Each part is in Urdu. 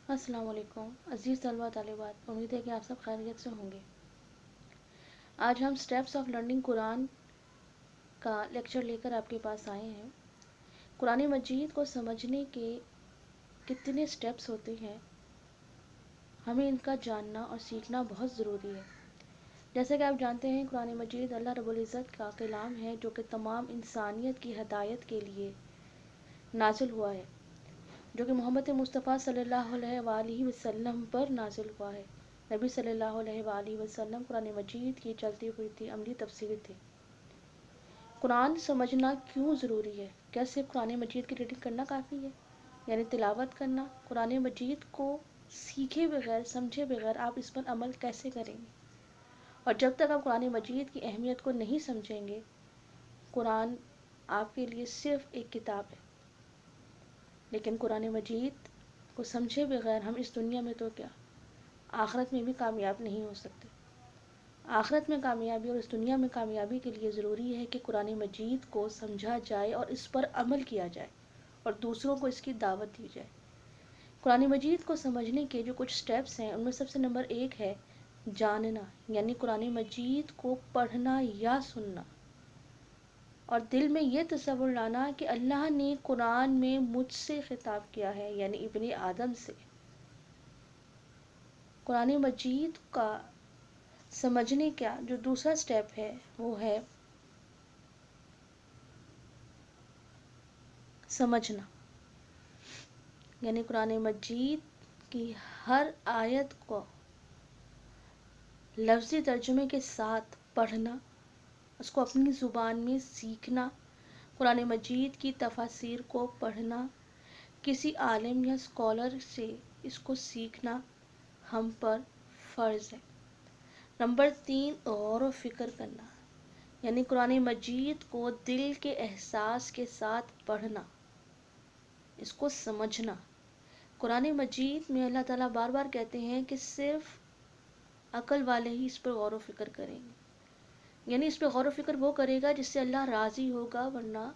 السلام علیکم عزیز طلبہ طالبات، امید ہے کہ آپ سب خیریت سے ہوں گے۔ آج ہم اسٹیپس آف لرننگ قرآن کا لیکچر لے کر آپ کے پاس آئے ہیں۔ قرآن مجید کو سمجھنے کے کتنے اسٹیپس ہوتے ہیں، ہمیں ان کا جاننا اور سیکھنا بہت ضروری ہے۔ جیسا کہ آپ جانتے ہیں، قرآن مجید اللہ رب العزت کا کلام ہے جو کہ تمام انسانیت کی ہدایت کے لیے نازل ہوا ہے، جو کہ محمد مصطفیٰ صلی اللہ علیہ وآلہ وسلم پر نازل ہوا ہے۔ نبی صلی اللہ علیہ وآلہ وسلم قرآن مجید کی چلتی پھرتی عملی تفسیر تھے۔ قرآن سمجھنا کیوں ضروری ہے؟ کیا صرف قرآن مجید کی ریڈنگ کرنا کافی ہے؟ یعنی تلاوت کرنا؟ قرآن مجید کو سیکھے بغیر، سمجھے بغیر آپ اس پر عمل کیسے کریں گے؟ اور جب تک آپ قرآن مجید کی اہمیت کو نہیں سمجھیں گے، قرآن آپ کے لیے صرف ایک کتاب ہے۔ لیکن قرآن مجید کو سمجھے بغیر ہم اس دنیا میں تو کیا، آخرت میں بھی کامیاب نہیں ہو سکتے۔ آخرت میں کامیابی اور اس دنیا میں کامیابی کے لیے ضروری ہے کہ قرآن مجید کو سمجھا جائے اور اس پر عمل کیا جائے اور دوسروں کو اس کی دعوت دی جائے۔ قرآن مجید کو سمجھنے کے جو کچھ سٹیپس ہیں، ان میں سب سے نمبر 1 ہے جاننا، یعنی قرآن مجید کو پڑھنا یا سننا، اور دل میں یہ تصور لانا کہ اللہ نے قرآن میں مجھ سے خطاب کیا ہے، یعنی ابن آدم سے۔ قرآن مجید کا سمجھنے کا جو دوسرا سٹیپ ہے وہ ہے سمجھنا، یعنی قرآن مجید کی ہر آیت کو لفظی ترجمے کے ساتھ پڑھنا، اس کو اپنی زبان میں سیکھنا، قرآن مجید کی تفاسیر کو پڑھنا، کسی عالم یا اسکالر سے اس کو سیکھنا ہم پر فرض ہے۔ نمبر 3 غور و فکر کرنا، یعنی قرآن مجید کو دل کے احساس کے ساتھ پڑھنا، اس کو سمجھنا۔ قرآن مجید میں اللہ تعالیٰ بار بار کہتے ہیں کہ صرف عقل والے ہی اس پر غور و فکر کریں گے، یعنی اس پہ غور و فکر وہ کرے گا جس سے اللہ راضی ہوگا، ورنہ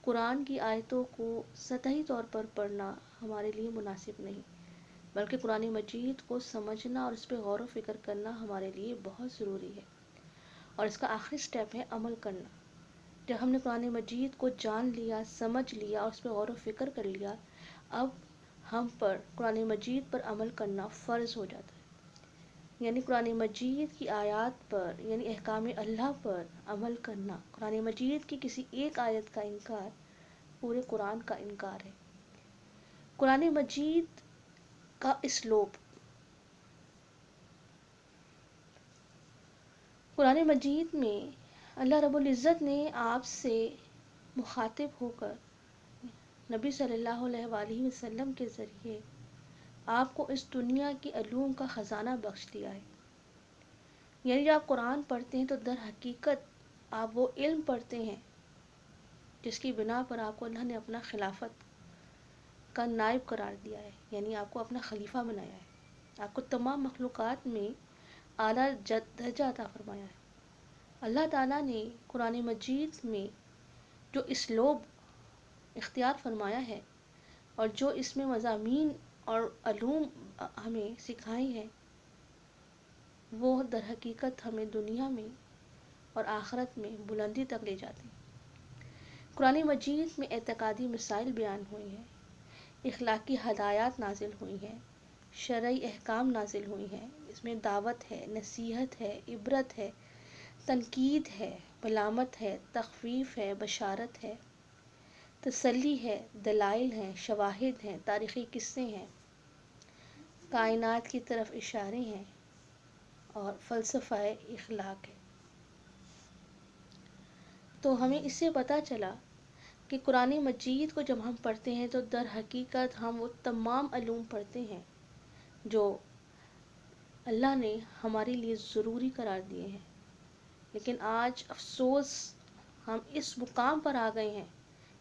قرآن کی آیتوں کو سطحی طور پر پڑھنا ہمارے لیے مناسب نہیں، بلکہ قرآن مجید کو سمجھنا اور اس پہ غور و فکر کرنا ہمارے لیے بہت ضروری ہے۔ اور اس کا آخری سٹیپ ہے عمل کرنا۔ جب ہم نے قرآن مجید کو جان لیا، سمجھ لیا اور اس پہ غور و فکر کر لیا، اب ہم پر قرآن مجید پر عمل کرنا فرض ہو جاتا ہے، یعنی قرآن مجید کی آیات پر، یعنی احکام اللہ پر عمل کرنا۔ قرآن مجید کی کسی ایک آیت کا انکار پورے قرآن کا انکار ہے۔ قرآن مجید کا اسلوب، قرآن مجید میں اللہ رب العزت نے آپ سے مخاطب ہو کر نبی صلی اللہ علیہ وآلہ وسلم کے ذریعے آپ کو اس دنیا کی علوم کا خزانہ بخش دیا ہے۔ یعنی جب آپ قرآن پڑھتے ہیں تو در حقیقت آپ وہ علم پڑھتے ہیں جس کی بنا پر آپ کو اللہ نے اپنا خلافت کا نائب قرار دیا ہے، یعنی آپ کو اپنا خلیفہ بنایا ہے، آپ کو تمام مخلوقات میں اعلیٰ درجہ عطا فرمایا ہے۔ اللہ تعالیٰ نے قرآن مجید میں جو اسلوب اختیار فرمایا ہے اور جو اس میں مضامین اور علوم ہمیں سکھائے ہیں، وہ در حقیقت ہمیں دنیا میں اور آخرت میں بلندی تک لے جاتے ہیں۔ قرآن مجید میں اعتقادی مسائل بیان ہوئے ہیں، اخلاقی ہدایات نازل ہوئی ہیں، شرعی احکام نازل ہوئی ہیں۔ اس میں دعوت ہے، نصیحت ہے، عبرت ہے، تنقید ہے، ملامت ہے، تخویف ہے، بشارت ہے، تسلی ہے، دلائل ہیں، شواہد ہیں، تاریخی قصے ہیں، کائنات کی طرف اشارے ہیں اور فلسفہ اخلاق ہے۔ تو ہمیں اس سے پتہ چلا کہ قرآن مجید کو جب ہم پڑھتے ہیں تو در حقیقت ہم وہ تمام علوم پڑھتے ہیں جو اللہ نے ہمارے لیے ضروری قرار دیے ہیں۔ لیکن آج افسوس ہم اس مقام پر آ گئے ہیں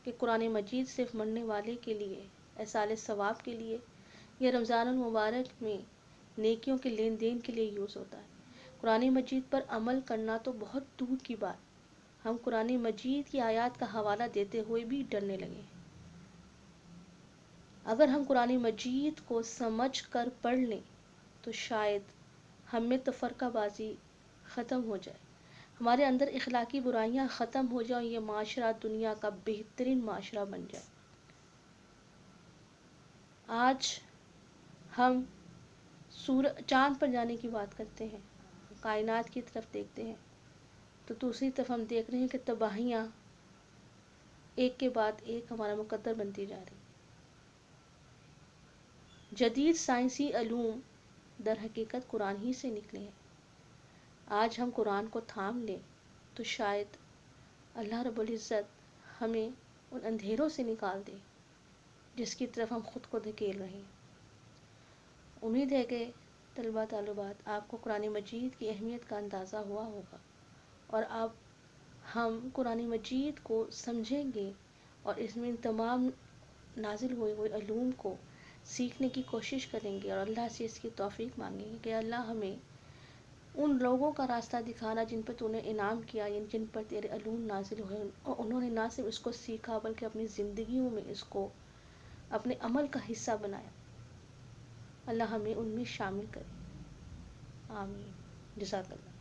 کہ قرآن مجید صرف مرنے والے کے لیے، ایصال ثواب کے لیے یا رمضان المبارک میں نیکیوں کے لین دین کے لیے یوز ہوتا ہے۔ قرآن مجید پر عمل کرنا تو بہت دور کی بات، ہم قرآن مجید کی آیات کا حوالہ دیتے ہوئے بھی ڈرنے لگے ہیں۔ اگر ہم قرآن مجید کو سمجھ کر پڑھ لیں تو شاید ہم میں تفرقہ بازی ختم ہو جائے، ہمارے اندر اخلاقی برائیاں ختم ہو جائیں، یہ معاشرہ دنیا کا بہترین معاشرہ بن جائے۔ آج ہم چاند پر جانے کی بات کرتے ہیں، کائنات کی طرف دیکھتے ہیں، تو دوسری طرف ہم دیکھ رہے ہیں کہ تباہیاں ایک کے بعد ایک ہمارا مقدر بنتی جا رہی۔ جدید سائنسی علوم در حقیقت قرآن ہی سے نکلے ہیں۔ آج ہم قرآن کو تھام لیں تو شاید اللہ رب العزت ہمیں ان اندھیروں سے نکال دے جس کی طرف ہم خود کو دھکیل رہے ہیں۔ امید ہے کہ طلباء طالبات آپ کو قرآن مجید کی اہمیت کا اندازہ ہوا ہوگا، اور اب ہم قرآن مجید کو سمجھیں گے اور اس میں تمام نازل ہوئے ہوئے علوم کو سیکھنے کی کوشش کریں گے، اور اللہ سے اس کی توفیق مانگیں گے کہ اللہ ہمیں ان لوگوں کا راستہ دکھانا جن پر تو نے انعام کیا، یعنی جن پر تیرے علوم نازل ہوئے اور انہوں نے نہ صرف اس کو سیکھا بلکہ اپنی زندگیوں میں اس کو اپنے عمل کا حصہ بنایا۔ اللہ ہمیں ان میں شامل کرے، آمین، جزاک اللہ۔